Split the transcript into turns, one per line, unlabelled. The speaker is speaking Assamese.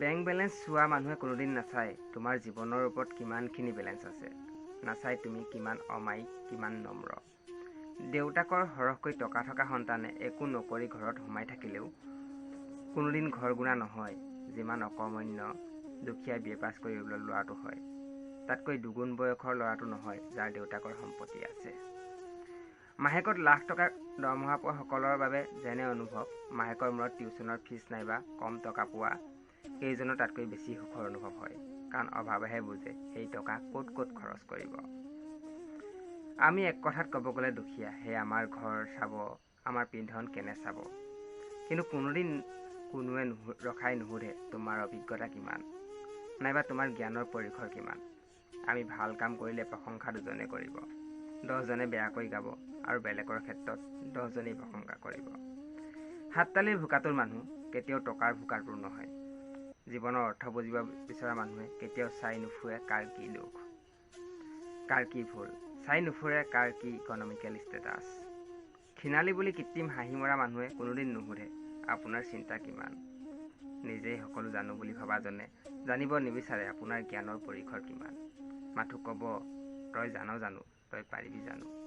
বেংক বেলেঞ্চ চোৱা মানুহে কোনোদিন নাচায় তোমাৰ জীৱনৰ ওপৰত কিমানখিনি বেলেঞ্চ আছে, নাচায় তুমি কিমান অমায়িক, কিমান নম্ৰ। দেউতাকৰ সৰহকৈ টকা থকা সন্তানে একো নকৰি ঘৰত সোমাই থাকিলেও কোনোদিন ঘৰ গুণা নহয় যিমান অকৰ্মণ্য দুখীয়া বি এ পাছ কৰি ল'ৰাটো হয়। তাতকৈ দুগুণ বয়সৰ ল'ৰাটো নহয় যাৰ দেউতাকৰ সম্পত্তি আছে। মাহেকত লাখ টকা দৰমহা পোৱা সকলৰ বাবে যেনে অনুভৱ, মাহেকৰ মূৰত টিউচনৰ ফিজ নাইবা কম টকা পোৱা এইজনৰ তাতকৈ বেছি সুখৰ অনুভৱ হয়, কাৰণ অভাৱেহে বুজে সেই টকা ক'ত ক'ত খৰচ কৰিব। আমি এক কথাত ক'ব গ'লে দুখীয়া, সেয়ে আমাৰ ঘৰ চাব, আমাৰ পিন্ধন কেনে চাব। কিন্তু কোনোদিন কোনোৱে ৰখাই নুসুধে তোমাৰ অভিজ্ঞতা কিমান, নাইবা তোমাৰ জ্ঞানৰ পৰিসৰ কিমান। আমি ভাল কাম কৰিলে প্ৰশংসা দুজনে কৰিব, 10জনে বেয়াকৈ গাব আৰু বেলেগৰ ক্ষেত্ৰত 10জনেই প্ৰশংসা কৰিব। হাততালিৰ ভোকাটোৰ মানুহ কেতিয়াও টকাৰ ভোকাটোৰ নহয়। জীৱনৰ অৰ্থ বুজিব বিচৰা মানুহে কেতিয়াও চাই নুফুৰে কাৰ কি দুখ, কাৰ কি ভুল, চাই নুফুৰে কাৰ কি ইকনমিকেল ষ্টেটাছ। ক্ষীণালি বুলি কৃত্ৰিম হাঁহি মৰা মানুহে কোনোদিন নুসুধে আপোনাৰ চিন্তা কিমান। নিজেই সকলো জানো বুলি ভবাজনে জানিব নিবিচাৰে আপোনাৰ জ্ঞানৰ পৰিসৰ কিমান। মাথো ক'ব তই জানো, তই পাৰিবি জানো।